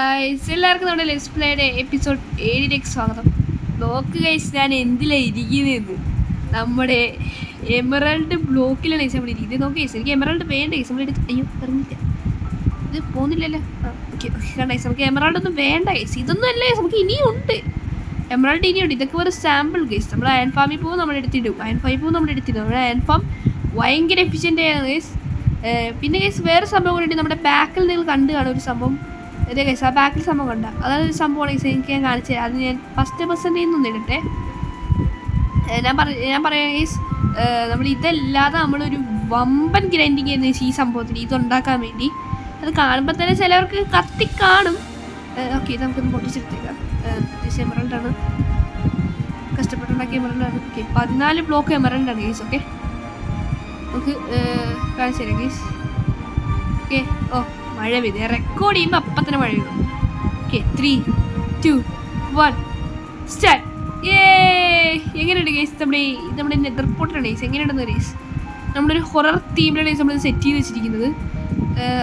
Guys, എല്ലാവർക്കും നമ്മുടെ let's പ്ലേയുടെ episode 7ലേക്ക് സ്വാഗതം. നോക്ക് ഗൈസ്, ഞാൻ എന്തിലാണ് ഇരിക്കുന്നതെന്ന്. നമ്മുടെ എമറൽഡ് ബ്ലോക്കിലാണ് ഗൈസ് നമ്മൾ ഇരിക്കുന്നത്. നോക്ക് ഗൈസ്, എനിക്ക് എമറൽഡ് വേണ്ട ഗൈസ്. നമ്മളെടുത്ത് അയ്യോ പറഞ്ഞില്ല, ഇത് പോകുന്നില്ലല്ലോ. ഓക്കെ കണ്ട ഗൈസ്, നമുക്ക് എമറൽഡ് ഒന്നും വേണ്ട ഗൈസ്. ഇതൊന്നും അല്ല ഗൈസ്, നമുക്ക് ഇനിയും ഉണ്ട് എമറൽഡ്, ഇനിയുണ്ട്. ഇതൊക്കെ ഒരു സാമ്പിൾ ഗൈസ്. നമ്മൾ അയൺ ഫാമിൽ പോകും, നമ്മൾ എടുത്തിടും. അയൺ ഫാമിൽ പോകും, നമ്മൾ എടുത്തിടും. നമ്മുടെ അയൺ ഫാം ഭയങ്കര എഫിഷ്യൻ്റ് ആണ് ഗൈസ്. പിന്നെ ഗൈസ് വേറെ സംഭവം കൂടി, നമ്മുടെ ബാക്കിൽ നിങ്ങൾ കണ്ടു കാണും ഒരു സംഭവം. ഇതേ ഗൈസ്, ആ ബാക്കിൽ സംഭവം കണ്ട, അതാണ് ഒരു സംഭവമാണ് ഗൈസ്. എനിക്ക് ഞാൻ കാണിച്ചു തരാം. അത് ഞാൻ ഫസ്റ്റ് പെർസെൻറ്റേജിൽ നിന്നൊന്നും ഇടട്ടെ. ഞാൻ പറയാം ഗൈസ്, നമ്മൾ ഇതല്ലാതെ നമ്മളൊരു വമ്പൻ ഗ്രൈൻഡിങ് ചെയ്യുന്ന ഈ സംഭവത്തിന് ഇതുണ്ടാക്കാൻ വേണ്ടി. അത് കാണുമ്പോൾ തന്നെ ചിലവർക്ക് കത്തിക്കാണും. ഓക്കെ, ഇത് നമുക്കൊന്ന് പൊട്ടിച്ചെടുത്തേക്കാം. എമറൽഡാണ്, കഷ്ടപ്പെട്ടുണ്ടാക്കിയ എമറൽഡാണ്. ഓക്കെ, 14 ബ്ലോക്ക് എമറൽഡാണ് ഗൈസ്. ഓക്കെ, നമുക്ക് കാണിച്ചു തരാം ഗൈസ്. ഓക്കെ, ഓ മഴ പെയ്ത് റെക്കോർഡ് ചെയ്യുമ്പോൾ അപ്പം തന്നെ മഴ പെയ്തു. Okay, 3, 2, 1 start. എങ്ങനെയുണ്ട് ഗൈസ് നമ്മുടെ നെതർ പോർട്ടാണ് ഗൈസ്. എങ്ങനെയുണ്ടെന്ന് ഗൈസ്, നമ്മളൊരു ഹൊറർ തീമിലാണ് ഗൈസ് നമ്മളിത് സെറ്റ് ചെയ്ത് വെച്ചിരിക്കുന്നത്.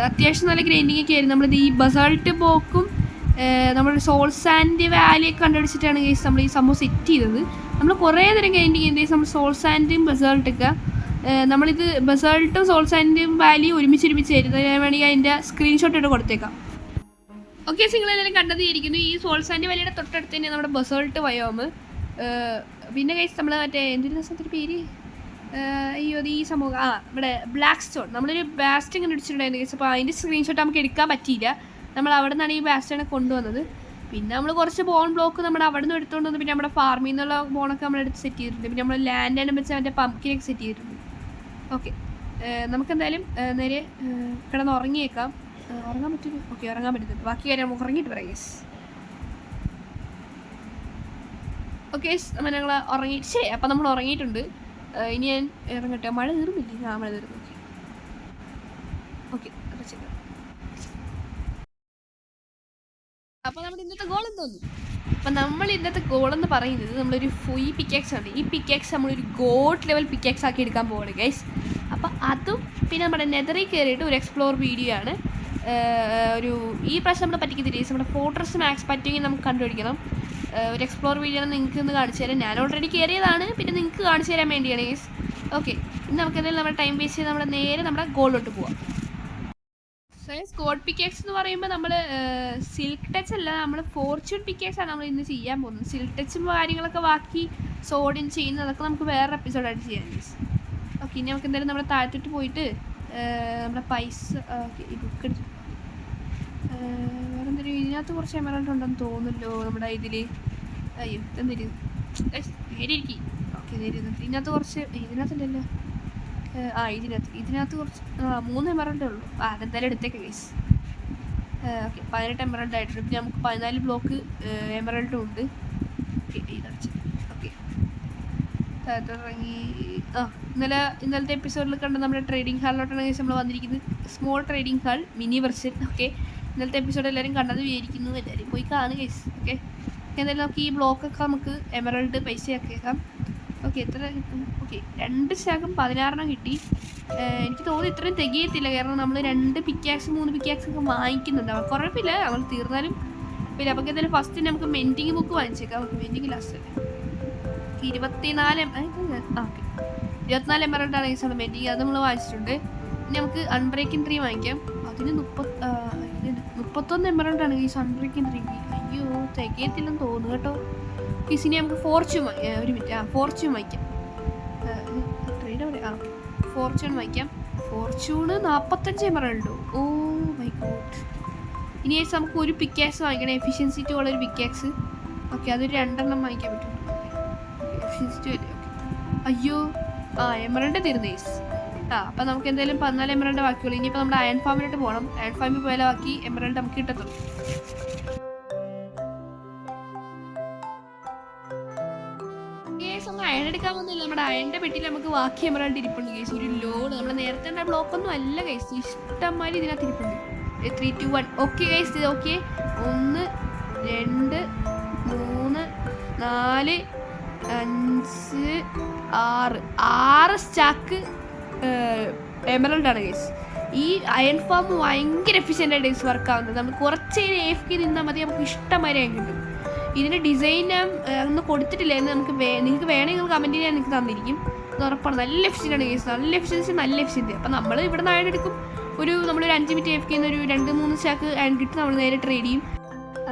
അത്യാവശ്യം നല്ല ഗ്രൈൻഡിങ് ഒക്കെ ആയിരുന്നു. നമ്മളിത് ഈ ബസാൾട്ട് ബോക്കും നമ്മുടെ സോൾ സാൻഡ് വാലിയൊക്കെ കണ്ടുപിടിച്ചിട്ടാണ് ഗൈസ് നമ്മൾ ഈ സംഭവം സെറ്റ് ചെയ്തത്. നമ്മൾ കുറേ നേരം ഗ്രൈൻഡിങ് ചെയ്യുന്നത് നമ്മൾ സോൾ സാൻഡും ബസാൾട്ടൊക്കെ. നമ്മളിത് ബസാൾട്ടും സോൾ സാൻഡും വാലിയും ഒരുമിച്ച് തരുന്നത്. ഞാൻ വേണമെങ്കിൽ അതിൻ്റെ സ്ക്രീൻഷോട്ട് ഇട്ട് കൊടുത്തേക്കാം. ഓക്കെ, നിങ്ങളെല്ലാവരും കണ്ടതായിരിക്കുന്നു. ഈ സോൾ സാൻഡ് വാലിയുടെ തൊട്ടടുത്ത് തന്നെ നമ്മുടെ ബസാൾട്ട് വയോമ്. പിന്നെ ഗൈസ് നമ്മൾ മറ്റേ എന്തൊരു ദിവസത്തിൻ്റെ പേര്, അയ്യോ ഈ സംഭവം, ഇവിടെ ബ്ലാക്ക് സ്റ്റോൺ, നമ്മളൊരു ബാസ്റ്റ് ഇങ്ങനെ ഇടിച്ചിട്ടുണ്ടായിരുന്നു ഗൈസ്. അപ്പോൾ അതിൻ്റെ സ്ക്രീൻഷോട്ട് നമുക്ക് എടുക്കാൻ പറ്റിയില്ല. നമ്മൾ അവിടെ നിന്നാണ് ഈ ബാസ്റ്റിനെ കൊണ്ടുവന്നത്. പിന്നെ നമ്മൾ കുറച്ച് ബോൺ ബ്ലോക്ക് നമ്മുടെ അവിടെ നിന്ന് എടുത്തുകൊണ്ട് വന്നു. പിന്നെ നമ്മുടെ ഫാർമിൽ നിന്നുള്ള ബോണൊക്കെ നമ്മളെടുത്ത് സെറ്റ് ചെയ്തിട്ടുണ്ട്. പിന്നെ നമ്മൾ ലാൻഡാണ് വെച്ച് മറ്റേ പംകിനൊക്കെ സെറ്റ് ചെയ്തിട്ടുണ്ട്. ഓക്കെ, നമുക്കെന്തായാലും നേരെ കിടന്ന് ഉറങ്ങിയേക്കാം. ഉറങ്ങാൻ പറ്റുമോ? ഓക്കെ, ഉറങ്ങാൻ പറ്റുന്നുണ്ട്. ബാക്കി കാര്യം നമുക്ക് ഉറങ്ങിയിട്ട് പറയാം ഗൈസ്. ഓക്കെ, അപ്പം ഞങ്ങൾ ഉറങ്ങിയിട്ട് അപ്പം നമ്മൾ ഉറങ്ങിയിട്ടുണ്ട്. ഇനി ഞാൻ ഇറങ്ങട്ടെ. മഴ തീർന്നില്ല. മഴ തീർന്നു. ഓക്കെ, അടച്ചേക്കാം. അപ്പോൾ നമ്മുടെ ഇന്നത്തെ ഗോൾ എന്തോന്നു? അപ്പം നമ്മൾ ഇന്നത്തെ ഗോളെന്ന് പറയുന്നത് നമ്മളൊരു ഈ പിക്കാക്സ് ഉണ്ട്. ഈ പിക്കാക്സ് നമ്മളൊരു ഗോഡ് ലെവൽ പിക്കാക്സ് ആക്കി എടുക്കാൻ പോവാണ് ഗൈസ്. അപ്പം അതും പിന്നെ നമ്മുടെ നെതറിൽ കയറിയിട്ട് ഒരു എക്സ്പ്ലോർ വീഡിയോ ആണ്. ഒരു ഈ പ്രാവശ്യം നമ്മൾ പറ്റിക്കത്തില്ല ഗൈസ്. നമ്മുടെ ഫോർട്രസ് മാക്സ് പറ്റുമെങ്കിൽ നമുക്ക് കണ്ടുപിടിക്കണം. ഒരു എക്സ്പ്ലോർ വീഡിയോ ആണ് നിങ്ങൾക്ക് ഇന്ന് കാണിച്ചു തരാം. ഞാൻ ഓൾറെഡി കയറിയതാണ്, പിന്നെ നിങ്ങൾക്ക് കാണിച്ചു തരാൻ വേണ്ടിയാണ് ഗൈസ്. ഓക്കെ, ഇന്ന് നമുക്ക് എന്തായാലും നമ്മുടെ ടൈം വേസ്റ്റ് ചെയ്ത് നമ്മുടെ നേരെ നമ്മുടെ ഗോളിലോട്ട് പോവാം. ഗോഡ് പിക്കാക്സ് എന്ന് പറയുമ്പോൾ നമ്മൾ സിൽക്ക് ടച്ച് അല്ല, നമ്മൾ ഫോർച്യൂൺ പിക്കാക്സ് ആണ് നമ്മൾ ഇന്ന് ചെയ്യാൻ പോകുന്നത്. സിൽക്ക് ടച്ചും കാര്യങ്ങളൊക്കെ ബാക്കി സോഡിൻ ചെയ്യുന്നത് അതൊക്കെ നമുക്ക് വേറെ എപ്പിസോഡായിട്ട് ചെയ്യാൻ ഗൈസ്. ഓക്കെ, ഇനി നമുക്ക് എന്തായാലും നമ്മുടെ താഴത്തോട്ട് പോയിട്ട് നമ്മുടെ പൈസ ഈ ബുക്ക് എടുത്തു. വേറെ എന്തെങ്കിലും ഇതിനകത്ത് കുറച്ച് എമറൽഡ് ഉണ്ടെന്ന് തോന്നുന്നല്ലോ നമ്മുടെ ഇതിൽ. അയ്യോ ഇതെന്തിരി നേരെ ഇരിക്കും. ഓക്കെ, നേരെ ഇതിനകത്ത് കുറച്ച് ഇതിനകത്തുണ്ടല്ലോ. ഇതിനകത്ത് കുറച്ച് 3 എമറൽഡേ ഉള്ളൂ. അതെന്തായാലും എടുത്തേക്ക് ഗൈസ്. ഓക്കെ, 18 എമറൽഡ് ആയിട്ടുണ്ട്. പിന്നെ നമുക്ക് 14 ബ്ലോക്ക് എമറൽഡും ഉണ്ട്. ഓക്കെ, ഇതടച്ച്. ഓക്കെ, ഇറങ്ങി. ഇന്നലത്തെ എപ്പിസോഡിൽ കണ്ട നമ്മുടെ ട്രേഡിംഗ് ഹാളിലോട്ടാണ് ഗൈസ് നമ്മൾ വന്നിരിക്കുന്നത്. Small trading hall mini version. Okay, ഇന്നലത്തെ എപ്പിസോഡ് എല്ലാവരും കണ്ടത് വിചാരിക്കുന്നു. എല്ലാവരും പോയി കാണുക ഗൈസ്. ഓക്കെ, എന്തായാലും നമുക്ക് ഈ ബ്ലോക്കൊക്കെ നമുക്ക് എമറൽഡ് പൈസയാക്കിയേക്കാം. ഓക്കെ, എത്ര കിട്ടും? ഓക്കെ, 2 സ്റ്റാക്കും 16 കിട്ടി. എനിക്ക് തോന്നുന്നു ഇത്രയും തികയത്തില്ല, കാരണം നമ്മൾ 2 പിക്കാക്സ് 3 പിക്കാക്സ് ഒക്കെ വാങ്ങിക്കുന്നുണ്ട്. കുഴപ്പമില്ല, നമ്മൾ തീർന്നാലും പിന്നെ നമുക്ക് എന്തായാലും ഫസ്റ്റ് നമുക്ക് മെൻറ്റിങ് ബുക്ക് വാങ്ങിച്ചേക്കാം. ഓക്കെ, മെൻറ്റിങ് ലാസ്റ്റ് അല്ലേ 24 എമറൽഡാണ് ഗൈസ് നമ്മൾ മെൻറ്റിങ്. അത് നമ്മൾ വാങ്ങിച്ചിട്ടുണ്ട്. ഇനി നമുക്ക് അൺബ്രേക്കിംഗ് 3 വാങ്ങിക്കാം. അതിന് 31 എമറൽഡാണ് ഗൈസ് അൺബ്രേക്കിംഗ് 3. അയ്യോ തികയത്തില്ലെന്ന് തോന്നുന്നു കേട്ടോ. ഇനി നമുക്ക് ഫോർച്യൂൺ ഒരു മിനിറ്റ് ഫോർച്യൂൺ വാങ്ങിക്കാം. ഫോർച്യൂൺ വാങ്ങിക്കാം. ഫോർച്യൂണ് 45 എമറൽഡോ. Oh my god. ഇനി നമുക്ക് ഒരു പിക്കാക്സ് വാങ്ങിക്കണം, എഫിഷ്യൻസി 2 ഉള്ളൊരു പിക്കാക്സ്. ഓക്കെ, അതൊരു 2 എണ്ണം വാങ്ങിക്കാൻ പറ്റും. എഫിഷ്യൻസി 2 അല്ലേ. ഓക്കെ, അയ്യോ എമറൽഡ് തീർന്നു ഗൈസ്. അപ്പം നമുക്ക് എന്തായാലും 14 എമറൽഡ് ബാക്കിയുള്ളൂ. ഇനിയിപ്പോൾ നമ്മുടെ അയൺ ഫാമിലോട്ട് പോകണം. അയൺ ഫാമിൽ പോയാലും ബാക്കി എമറൽഡ് നമുക്ക് കിട്ടത്തുള്ളൂ. അയൺ എടുക്കാൻ പോകുന്നില്ല, നമ്മുടെ അയണിൻ്റെ പെട്ടിയിൽ നമുക്ക് ബാക്കി എമറൽഡ് ഇരിപ്പുണ്ട് ഗൈസ്. ഒരു ലോഡ് നമ്മൾ നേരത്തെ ഉണ്ടായ ബ്ലോക്കൊന്നും അല്ല ഗൈസ്, ഇഷ്ടംമാതിരി ഇതിനകത്ത് ഇരിപ്പുണ്ട്. 3, 2, 1 ഓക്കെ ഗൈസ്. ഇത് ഓക്കെ, 1, 2, 3, 4, 5, 6 സ്റ്റാക്ക് എമറൽഡാണ് ഗൈസ്. ഈ അയൺ ഫാം ഭയങ്കര എഫിഷ്യൻ്റായിട്ട് ഗൈസ് വർക്ക് ആവുന്നത്. നമുക്ക് കുറച്ച് AFK നിന്നാൽ മതി, നമുക്ക് ഇഷ്ടംമാതിരി കിട്ടും. ഇതിൻ്റെ ഡിസൈൻ ഞാൻ ഒന്നും കൊടുത്തിട്ടില്ല എന്ന് നിങ്ങൾക്ക് വേണമെങ്കിൽ നിങ്ങൾ കമൻറ്റ് ചെയ്യാൻ എനിക്ക് തന്നിരിക്കും. അത് ഉറപ്പാണ്. നല്ല എഫിഷ്യൻ്റാണ് ഗൈസ്, നല്ല എഫിഷ്യൻസി. അപ്പം നമ്മൾ ഇവിടെ നിന്ന് അയൺ എടുക്കും. നമ്മളൊരു 5 മിനിറ്റ് AFK ഒരു 2-3 സ്റ്റാക്ക് അയൺ കിട്ടും. നമ്മൾ നേരെ ട്രേഡ് ചെയ്യും.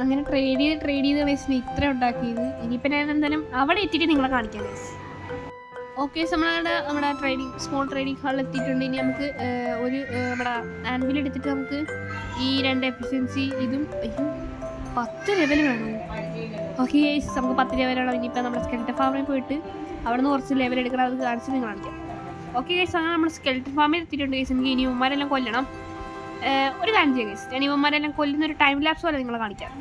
അങ്ങനെ ട്രേഡ് ചെയ്ത് ഗൈസ് ഇത്ര ഉണ്ടാക്കിയത്. ഇനിയിപ്പോൾ ഞാൻ എന്തായാലും അവിടെ എത്തിയിട്ട് നിങ്ങളെ കാണിക്കാം ഗൈസ്. ഓക്കെ, നമ്മുടെ സ്മോൾ ട്രേഡിംഗ് ഹാളിൽ എത്തിയിട്ടുണ്ട്. ഇനി നമുക്ക് നമ്മുടെ ആൻവിൽ എടുത്തിട്ട് നമുക്ക് ഈ 2 എഫിഷ്യൻസി ഇതും 10 ലെവൽ വേണം. ഓക്കെ ഗൈസ്, നമുക്ക് 10 ലെവൽ വേണം. ഇനിയിപ്പോൾ നമ്മുടെ സ്കെൽട്ടൺ ഫാമിൽ പോയിട്ട് അവിടെ നിന്ന് കുറച്ച് ലെവൽ എടുക്കണം. അത് കാണിച്ച് നിങ്ങൾ കാണിക്കാം. ഓക്കെ ഗൈസ്, അങ്ങനെ നമ്മൾ സ്കെൽട്ടൺ ഫാമിൽ എത്തിയിട്ടുണ്ട് ഗൈസ്. എനിക്ക് ഇനി ഇവന്മാരെല്ലാം കൊല്ലണം. ഒരു കാര്യം ചെയ്യാം ഗൈസ്, ഞാൻ ഇവന്മാരെല്ലാം കൊല്ലുന്ന ഒരു ടൈം ലാപ്സ് പോലെ നിങ്ങളെ കാണിക്കാം.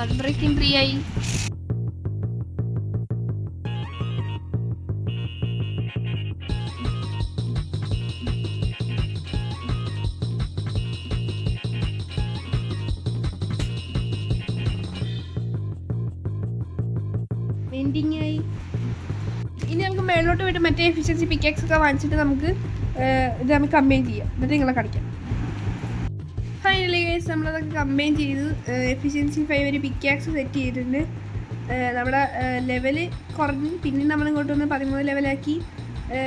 അൺബ്രേക്കിംഗ് 3 ആയി. വെൻഡിങ് ആയി. ഇനി നമുക്ക് മേളിലോട്ട് പോയിട്ട് മറ്റേ എഫിഷ്യൻസി പിക്കാക്സ് ഒക്കെ വാങ്ങിച്ചിട്ട് നമുക്ക് ഇത് നമുക്ക് കമ്പൈൻ ചെയ്യാം. എന്നിട്ട് നിങ്ങളെ കാണിക്കാം. ഫൈനലി ഗൈസ്, നമ്മളതൊക്കെ കമ്പൈൻ ചെയ്ത് എഫിഷ്യൻസി 5 ഒരു പിക്കാക്സ് സെറ്റ് ചെയ്തിട്ടുണ്ട്. നമ്മുടെ ലെവല് കുറഞ്ഞ് പിന്നെ നമ്മളിങ്ങോട്ട് വന്ന് 13 ലെവലാക്കി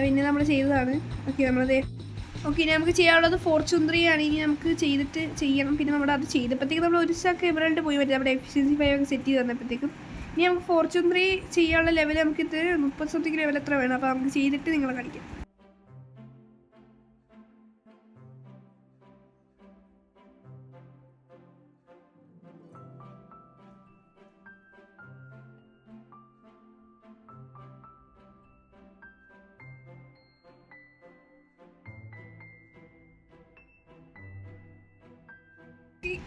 പിന്നെ നമ്മൾ ചെയ്തതാണ്. ഓക്കെ, നമ്മളത് ഇനി നമുക്ക് ചെയ്യാനുള്ളത് ഫോർച്യൂൺ 3 ആണ്. ഇനി നമുക്ക് ചെയ്യണം. പിന്നെ നമ്മുടെ അത് ചെയ്തപ്പോഴത്തേക്കും നമ്മൾ ഒരു സ്റ്റാക്ക് എമറൽഡ് പോയി പറ്റും. നമ്മുടെ എഫിഷ്യൻസി 5 ഒക്കെ സെറ്റ് ചെയ്ത് തന്നപ്പോഴത്തേക്കും ഇനി നമുക്ക് ഫോർച്യൂൺ 3 ചെയ്യാനുള്ള ലെവൽ നമുക്ക് 30 something ലെവൽ എത്ര വേണം. അപ്പോൾ നമുക്ക് ചെയ്തിട്ട് നിങ്ങളെ കാണിക്കാം.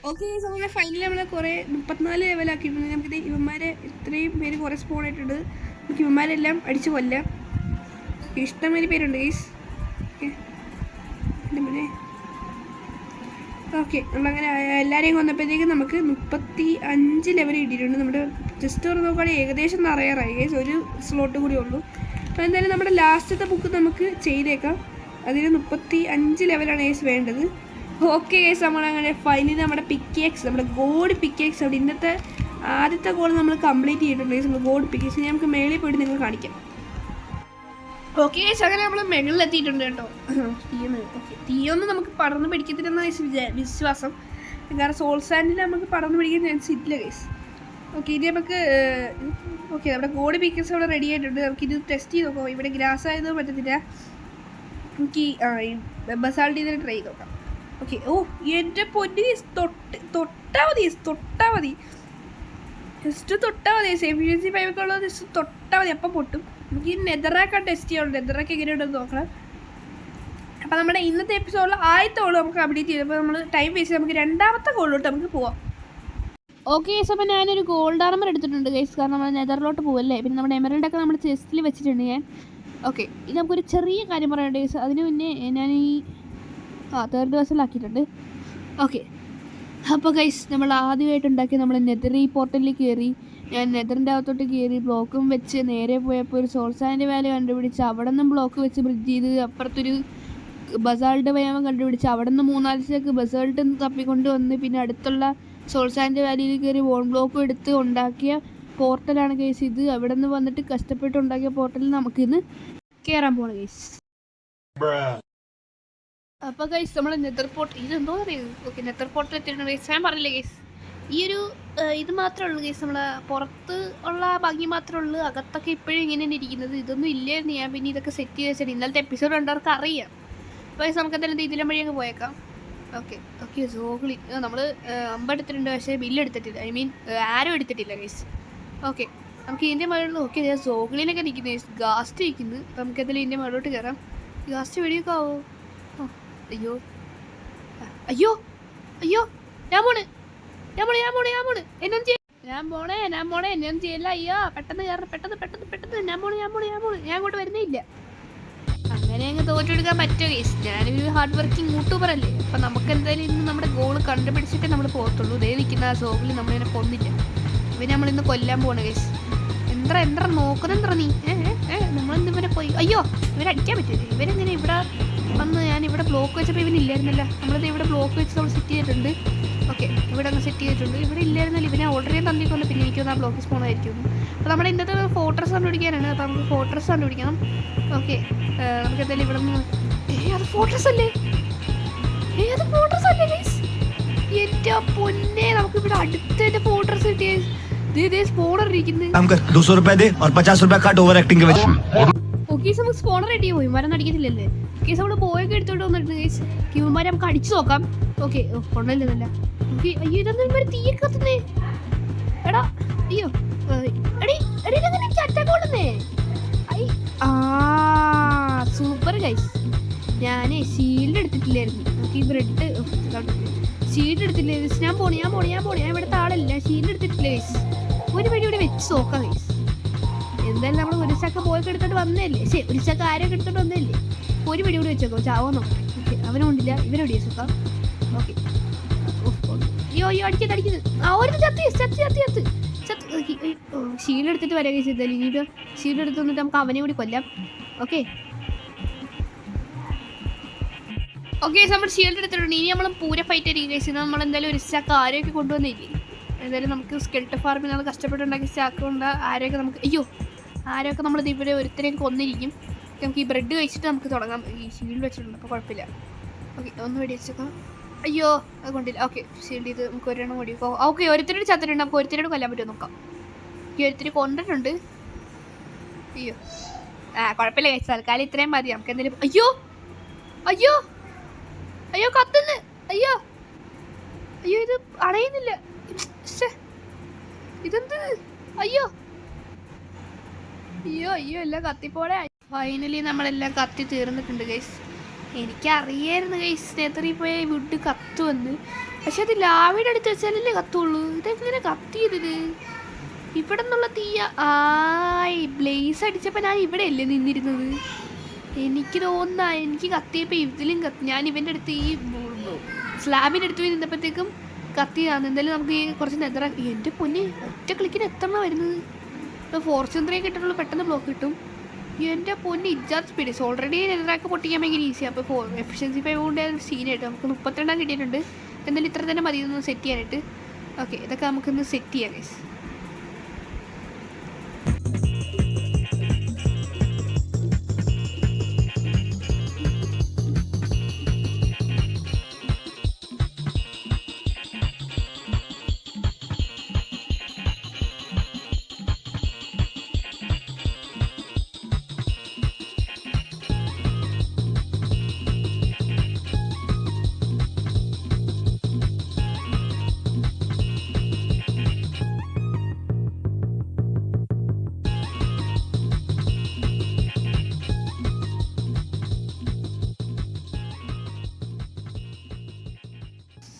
ഓക്കെ, നമ്മുടെ ഫൈനലി നമ്മൾ കുറേ 34 ലെവലാക്കിയിട്ടുണ്ട്. നമുക്കിത് ഇവന്മാരെ ഇത്രയും പേര് കുറേ സ്പോൺ ആയിട്ടുണ്ട്. നമുക്ക് ഇവന്മാരെല്ലാം അടിച്ച് കൊല്ലാം. ഇഷ്ടംമാതിരി പേരുണ്ട് ഗൈസ്. ഓക്കെ, നമ്മളങ്ങനെ എല്ലാവരെയും കൊന്നപ്പോഴത്തേക്കും നമുക്ക് 35 ലെവൽ കിട്ടിയിട്ടുണ്ട്. നമ്മുടെ ജസ്റ്റ് ഒരു നോക്കുകയാണെങ്കിൽ ഏകദേശം നിറയാറായി ഗൈസ്. ഒരു സ്ലോട്ട് കൂടി ഉള്ളൂ. അപ്പോൾ എന്തായാലും നമ്മുടെ ലാസ്റ്റത്തെ ബുക്ക് നമുക്ക് ചെയ്തേക്കാം. അതിന് 35 ലെവലാണ് ഗൈസ് വേണ്ടത്. ഓക്കെ ഗൈസ്, നമ്മളങ്ങനെ ഫൈനലി നമ്മുടെ പിക്കേക്സ്, നമ്മുടെ ഗോഡ് പിക്കേക്സ് അവിടെ ഇന്നത്തെ ആദ്യത്തെ ഗോൾ നമ്മൾ കംപ്ലീറ്റ് ചെയ്തിട്ടുണ്ട് ഗൈസ്. നമ്മൾ ഗോഡ് പിക്കേക്സ് നമുക്ക് മേളിൽ പോയിട്ട് നിങ്ങൾ കാണിക്കാം. ഓക്കെ ഗൈസ്, അങ്ങനെ നമ്മൾ മുകളിലെത്തിയിട്ടുണ്ട് കേട്ടോ. തീയൊന്നും നമുക്ക് പടർന്ന് പിടിക്കത്തില്ലെന്ന വിശ്വാസം. കാരണം സോൾ സാൻഡിൽ നമുക്ക് പടർന്ന് പിടിക്കാൻ ചാൻസ് ഇല്ല ഗൈസ്. ഓക്കെ, ഇനി നമുക്ക് നമ്മുടെ ഗോഡ് പിക്കേക്സ് അവിടെ റെഡി ആയിട്ടുണ്ട്. നമുക്കിത് ടെസ്റ്റ് ചെയ്ത് നോക്കാം. ഇവിടെ ഗ്രാസ് ആയത് പറ്റത്തില്ല. നമുക്ക് ബസാൾട്ട് ചെയ്തിട്ട് ട്രൈ ചെയ്ത് നോക്കാം. ഓക്കെ, എൻ്റെ പൊന്നി തൊട്ടാൽ മതി. ജസ്റ്റ് തൊട്ടാൽ മതി. എഫിഷ്യൻസി 5 ഒക്കെ ഉള്ളത് ജസ്റ്റ് തൊട്ടാൽ മതി, അപ്പം പൊട്ടും. നമുക്ക് ഈ നെതറാക്കാൻ ടെസ്റ്റ് ചെയ്യണം. നെതറൊക്കെ എങ്ങനെയുണ്ടെന്ന് നോക്കണം. അപ്പം നമ്മുടെ ഇന്നത്തെ എപ്പിസോഡിൽ ആദ്യത്തെ ഗോൾ നമുക്ക് കംപ്ലീറ്റ് ചെയ്തപ്പോൾ നമ്മൾ ടൈം വേസ്റ്റ്. നമുക്ക് രണ്ടാമത്തെ ഗോളിലോട്ട് നമുക്ക് പോവാം. ഓക്കെ ഗൈസ്, അപ്പോൾ ഞാനൊരു ഗോൾഡ് ആർമർ എടുത്തിട്ടുണ്ട് ഗൈസ്. കാരണം നമ്മൾ നെതറിലോട്ട് പോവല്ലേ. പിന്നെ നമ്മുടെ എമറൽഡൊക്കെ നമ്മുടെ ചെസ്റ്റിൽ വെച്ചിട്ടുണ്ട് ഞാൻ. ഓക്കെ, ഇനി നമുക്കൊരു ചെറിയ കാര്യം പറയണ്ട ഗൈസ്. അതിന് മുന്നേ ഞാൻ ഈ 3rd ദിവസത്തിലാക്കിയിട്ടുണ്ട്. ഓക്കെ, അപ്പോൾ ഗൈസ് നമ്മൾ ആദ്യമായിട്ട് ഉണ്ടാക്കി നമ്മൾ നെതറി പോർട്ടലിൽ കയറി. ഞാൻ നെതറിൻ്റെ അകത്തോട്ട് കയറി ബ്ലോക്കും വെച്ച് നേരെ പോയപ്പോൾ ഒരു സോൾസാൻ്റെ വാല്യൂ കണ്ടുപിടിച്ച് അവിടെ നിന്നും ബ്ലോക്ക് വെച്ച് ബ്രിഡ്ജ് ചെയ്ത് അപ്പുറത്തൊരു ബസാൾട്ട് വ്യായാമം കണ്ടുപിടിച്ച് അവിടെ നിന്ന് 3-4 സ്റ്റേക്ക് ബസാൾട്ട് തപ്പിക്കൊണ്ട് വന്ന് പിന്നെ അടുത്തുള്ള സോൾസാൻ്റെ വാലിയിൽ കയറി വോൺ ബ്ലോക്കും എടുത്ത് ഉണ്ടാക്കിയ പോർട്ടലാണ് ഗൈസ് ഇത്. അവിടെ നിന്ന് വന്നിട്ട് കഷ്ടപ്പെട്ട് ഉണ്ടാക്കിയ പോർട്ടലിൽ നമുക്കിന്ന് കയറാൻ പോകണം ഗൈസ്. അപ്പോൾ ഗൈസ് നമ്മുടെ നെതർ പോർട്ട് ഇതെന്തോ അറിയുന്നത്. ഓക്കെ, നെതർ പോർട്ടിൽ എത്തിയിട്ടുണ്ട് ഗൈസ്. ഞാൻ പറഞ്ഞില്ലേ ഗൈസ്, ഈ ഒരു ഇത് മാത്രമേ ഉള്ളൂ കേസ്. നമ്മളെ പുറത്ത് ഉള്ള ഭംഗി മാത്രമേ ഉള്ളൂ, അകത്തൊക്കെ ഇപ്പോഴും ഇങ്ങനെ തന്നെ ഇരിക്കുന്നത്. ഇതൊന്നും ഇല്ലായിരുന്നു. ഞാൻ പിന്നെ ഇതൊക്കെ സെറ്റ് ചെയ്ത് വെച്ചിട്ട് ഇന്നലത്തെ എപ്പിസോഡ് കണ്ടവർക്ക് അറിയാം. അപ്പോൾ നമുക്ക് എന്തായാലും ഇതിലും വഴി അങ്ങ് പോയേക്കാം. Okay okay. സോഗ്ലി നമ്മൾ അമ്പെടുത്തിട്ടുണ്ട്, പക്ഷേ ബില്ലെടുത്തിട്ടില്ല. ഐ മീൻ ആരും എടുത്തിട്ടില്ല കേസ്. ഓക്കെ, നമുക്ക് ഇതിൻ്റെ മുകളിൽ ഓക്കെ സോഗ്ലിനൊക്കെ നിൽക്കുന്നു കേസ്. ഗാസ്റ്റ് നിൽക്കുന്നു. അപ്പോൾ നമുക്ക് എന്തായാലും ഇതിൻ്റെ മുകളിലോട്ട് കയറാം. ഗാസ്റ്റ് വെടിയൊക്കെ ആവോ? അയ്യോ അയ്യോ അയ്യോ, ഞാൻ പോണ് എന്നൊന്നും ഞാൻ പോണേ എന്നൊന്നും ചെയ്യില്ല. അയ്യോ പെട്ടെന്ന് കയറണം, പെട്ടെന്ന് ഞാൻ അങ്ങോട്ട് വരുന്നേ ഇല്ല. അങ്ങനെ അങ്ങ് തോറ്റെടുക്കാൻ പറ്റുമോ കേസ്? ഞാനൊരു ഹാർഡ് വർക്കിംഗ് യൂട്യൂബർ അല്ലേ. അപ്പം നമുക്ക് എന്തായാലും ഇന്ന് നമ്മുടെ ഗോൾ കണ്ടുപിടിച്ചിട്ടേ നമ്മൾ പോകത്തുള്ളൂ. ഇതേ നിൽക്കുന്ന ആ സോക്കിൽ നമ്മളിങ്ങനെ കൊന്നില്ല. ഇവനെ നമ്മളിന്ന് കൊല്ലാൻ പോകണ കേസ്. എന്താ നോക്കുന്നെന്താ നീ? നമ്മളെന്ത് ഇവനെ പോയി? അയ്യോ, ഇവനെ അടിക്കാൻ പറ്റില്ല. ഇവനെങ്ങനെ ഇവിടെ വന്ന് ഞാൻ ഇവിടെ ബ്ലോക്ക് വെച്ചപ്പോൾ ഇവനില്ലായിരുന്നല്ലോ. നമ്മളിത് ഇവിടെ ബ്ലോക്ക് വെച്ച് നമ്മൾ സെറ്റ് ചെയ്തിട്ടുണ്ട്. ഓക്കെ, ഇവിടെ അങ്ങ് സെറ്റ് ചെയ്തിട്ടുണ്ട്. ഇവിടെ ഇല്ലായിരുന്നല്ലോ. ഇവനെ ഓൾറെഡി തന്നിക്കൊണ്ട് പിന്നെ എനിക്കൊന്ന് ആ ബ്ലോക്ക് സ്പോണായിരിക്കും. അപ്പോൾ നമ്മുടെ ഇന്നത്തെ ഫോട്ടോസ് കണ്ടുപിടിക്കാനാണ്. അപ്പോൾ നമുക്ക് ഫോട്ടോസ് കണ്ടുപിടിക്കണം. ഓക്കെ, നമുക്ക് എന്തായാലും ഇവിടെ നിന്ന് അത് ഫോട്ടോസ് അല്ലേ ഗൈസ്? എൻ്റെ പൊന്നെ, നമുക്കിവിടെ അടുത്ത് തന്നെ ഫോട്ടോസ് കിട്ടിയ സ്പോണർ ഇരിക്കുന്നത്. ഓക്കെ, നമുക്ക് സ്പോണർ കിട്ടിയ പോയി മരം അടിക്കത്തില്ലല്ലേ? കേസ് നമ്മൾ പോയൊക്കെ എടുത്തോണ്ട് വന്നിട്ടുണ്ട് ഗൈസ്. ക്യൂമാരെ നമുക്ക് അടിച്ചു നോക്കാം. ഓക്കെ, കൊണ്ടല്ലേ. ഓക്കെ, അയ്യോ ഇതൊന്നും ഇവര് തീയൊക്കെ കത്തുന്നേ. എടാ അയ്യോ സൂപ്പർ ഗൈസ്. ഞാനേ ഷീൽഡ് എടുത്തിട്ടില്ലായിരുന്നു. നമുക്ക് ഈ ബ്രെഡ് ഷീൽഡ് എടുത്തില്ലേ? ഞാൻ പോണേ ഞാൻ ഇവിടുത്തെ ആളല്ല. ഷീൽഡ് എടുത്തിട്ടില്ല ഗൈസ്. ഒരു വഴി ഇവിടെ വെച്ച് നോക്കാം ഗൈസ്. എന്തായാലും നമ്മൾ ഒരു ചക്ക പോയൊക്കെ എടുത്തോണ്ട് വന്നതല്ലേ? ശരി, ഒരു ചക്ക ആരൊക്കെ എടുത്തോണ്ട് വന്നതല്ലേ? ഒരു വെടി കൂടി വെച്ചേക്കോ, ചാവോ നോക്കാം. ഓക്കെ, അവനുണ്ടില്ല, ഇവനോടി വെച്ചേക്കാം. ഓക്കെ, അയ്യോ അടിക്കുന്നത്. ആ ഒരു ചത്ത് ഷീൽഡ് എടുത്തിട്ട് വരാൻ കഴിച്ചു. എന്തായാലും ഷീൽഡ് എടുത്ത് വന്നിട്ട് നമുക്ക് അവനെ കൂടി കൊല്ലാം. ഓക്കെ നമ്മൾ ഷീൽഡ് എടുത്തിട്ടുണ്ട്. ഇനി നമ്മൾ പൂര ഫൈറ്റ് ആയിരിക്കും കഴിച്ചത്. നമ്മൾ എന്തായാലും ഒരു ചക്ക ആരെയൊക്കെ കൊണ്ടുവന്നില്ലേ? എന്തായാലും നമുക്ക് സ്കെൽട്ട് ഫാർമിൽ നമ്മൾ കഷ്ടപ്പെട്ടുണ്ടാക്കിയ ചക്ക കൊണ്ട് ആരെയൊക്കെ നമുക്ക് ആരൊക്കെ നമ്മൾ ഇവിടെ ഒരുത്തരെയും കൊന്നിരിക്കും. നമുക്ക് ഈ ബ്രെഡ് കഴിച്ചിട്ട് നമുക്ക് തുടങ്ങാം. ഈ ഷീൽഡ് വെച്ചിട്ടുണ്ട്, അപ്പോൾ കുഴപ്പമില്ല. ഓക്കെ, ഒന്ന് വെടി വെച്ചേക്കാം. അയ്യോ അത് കൊണ്ടില്ല. ഓക്കെ, ഷീൽഡ് ചെയ്ത് നമുക്ക് ഒരെണ്ണം കൂടി. ഓക്കെ, ഒരുത്തരോട് ചത്തിട്ടുണ്ട്. നമുക്ക് ഒരുത്തരോട് കൊല്ലാൻ പറ്റുമോ നോക്കാം. ഈ ഒരുത്തര് കൊണ്ടിട്ടുണ്ട്. അയ്യോ കുഴപ്പമില്ല കഴിച്ച തൽക്കാലം ഇത്രയും മതി. നമുക്ക് എന്തെങ്കിലും. അയ്യോ കത്തുന്നു. അയ്യോ ഇത് അടയുന്നില്ല. ഇതെന്ത്? അയ്യോ എല്ലാം കത്തിപ്പോടെ. ഫൈനലി നമ്മളെല്ലാം കത്തി തീർന്നിട്ടുണ്ട് ഗൈസ്. എനിക്കറിയായിരുന്നു ഗൈസ് നേരത്തെ പോയ വുഡ് കത്തുവന്ന്. പക്ഷെ അത് ലാവയുടെ അടുത്ത് വെച്ചാലല്ലേ കത്തുള്ളൂ. ഇതെങ്ങനെ കത്തിയതിന്? ഇവിടെ നിന്നുള്ള തീയ ബ്ലേസ് അടിച്ചപ്പോൾ ഞാൻ ഇവിടെ അല്ലേ നിന്നിരുന്നത്? എനിക്ക് തോന്നുന്ന എനിക്ക് കത്തിയപ്പോൾ ഇതിലും ഞാൻ ഇവൻ്റെ അടുത്ത് ഈ സ്ലാബിൻ്റെ അടുത്ത് പോയി നിന്നപ്പോഴത്തേക്കും കത്തിയതാണ്. എന്തായാലും നമുക്ക് ഈ കുറച്ച് നെതറ. എൻ്റെ പൊന്നെ, ഒറ്റ ക്ലിക്കിന് എത്രണ്ണം വരുന്നത്? ഇപ്പോൾ ഫോർച്യൂൺ 3 കിട്ടുള്ളൂ, പെട്ടെന്ന് ബ്ലോക്ക് കിട്ടും. എൻ്റെ പൊന്നെ, ഇജാത്ത് സ്പീഡ്. ഓൾറെഡി നെതറാക്ക് പൊട്ടിക്കാൻ ഭയങ്കര ഈസിയാണ്. അപ്പോൾ എഫിഷ്യൻസി 5 കൊണ്ട് സീനായിട്ട് നമുക്ക് 32 കിട്ടിയിട്ടുണ്ട്. എന്തായാലും ഇത്ര തന്നെ മതി ഇതൊന്ന് സെറ്റ് ചെയ്യാനായിട്ട്. ഓക്കെ, ഇതൊക്കെ നമുക്കൊന്ന് സെറ്റ് ചെയ്യാം ഗൈസ്.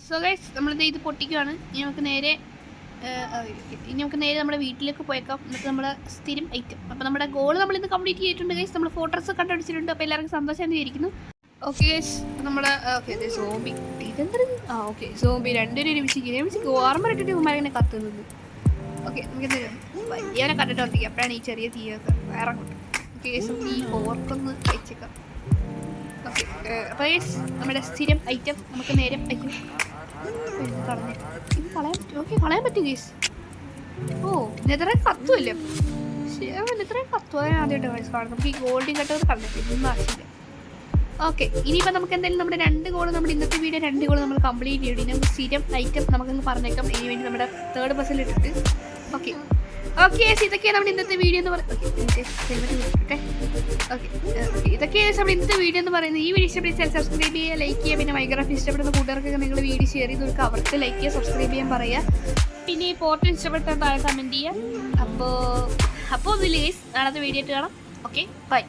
സോ ഗൈസ്, നമ്മളിത് ഇത് പൊട്ടിക്കുകയാണ്. ഇനി നമുക്ക് നേരെ നമ്മുടെ വീട്ടിലേക്ക് പോയേക്കാം. എന്നിട്ട് നമ്മുടെ സ്ഥിരം ഐറ്റം. അപ്പോൾ നമ്മുടെ ഗോൾ നമ്മളിന്ന് കംപ്ലീറ്റ് ചെയ്തിട്ടുണ്ട് ഗൈസ്. നമ്മൾ ഫോട്ടോസ് കണ്ടുപിടിച്ചിട്ടുണ്ട്. അപ്പോൾ എല്ലാവർക്കും സന്തോഷമാണെന്ന് വിചാരിക്കുന്നു. ഓക്കെ ഗൈസ്, നമ്മുടെ സോംബി ഇതെന്താ? ഓക്കെ, സോംബി രണ്ടുപേരും ഒരുമിച്ച് ഓർമ്മ ഇട്ടിട്ട് ഉമ്മാരെ കത്തുന്നത്. ഓക്കെ, നമുക്ക് എന്തായാലും വലിയവനെ കണ്ടിട്ട് വന്നിരിക്കും. അപ്പോഴാണ് ഈ ചെറിയ തീയൊക്കെ വേറെ കൊണ്ട്. ഓക്കെ ഗൈസ്, നമുക്ക് ഈ ഓർക്കൊന്ന് വെച്ചേക്കാം. ഓക്കെ, അപ്പോൾ ഗൈസ് നമ്മുടെ സ്ഥിരം ഐറ്റം നമുക്ക് നേരെ കളയാൻ പറ്റും ഗൈസ്. ഓ, നെതറേ കത്തുമല്ലേ? നെതറേ കത്തുവാൻ ആദ്യമായിട്ട് ഗൈസ് കാണും. നമുക്ക് ഈ ഗോൾഡിൻ കട്ടത് കളഞ്ഞിട്ട് ഇതൊന്നും ആവശ്യമില്ല. ഓക്കെ, ഇനിയിപ്പോൾ നമുക്ക് എന്തായാലും നമ്മുടെ 2 ഗോൾ നമ്മുടെ ഇന്നത്തെ വീഡിയോ 2 ഗോൾ നമ്മൾ കംപ്ലീറ്റ് ചെയ്യും. ഇനി നമുക്ക് സ്ഥിരം ഐറ്റം നമുക്കൊന്ന് പറഞ്ഞേക്കാം ഇതിന് വേണ്ടി നമ്മുടെ 3rd ബസ്സിൽ ഇട്ടിട്ട്. ഓക്കെ ഓക്കെ, ഇതൊക്കെയാണ് നമ്മുടെ ഇന്നത്തെ വീഡിയോ എന്ന് പറയുന്നത്. ഓക്കെ, ഇതൊക്കെയാണ് നമ്മുടെ ഇന്നത്തെ വീഡിയോ എന്ന് പറയുന്നത്. ഈ വീഡിയോ ഇഷ്ടപ്പെടുന്ന സബ്സ്ക്രൈബ് ചെയ്യുക, ലൈക്ക് ചെയ്യുക. പിന്നെ മൈഗ്രാഫി ഇഷ്ടപ്പെടുന്ന കൂട്ടുകാർക്കൊക്കെ നിങ്ങൾ വീഡിയോ ഷെയർ ചെയ്ത് കൊടുക്കുക, അവർക്ക് ലൈക്ക് ചെയ്യുക, സബ്സ്ക്രൈബ് ചെയ്യാൻ പറയുക. പിന്നെ ഈ പോർട്ടൽ ഇഷ്ടപ്പെട്ടാൽ താഴെ കമൻറ്റ് ചെയ്യുക. അപ്പോൾ നാളത്തെ വീഡിയോ ആയിട്ട് കാണാം. Okay, by.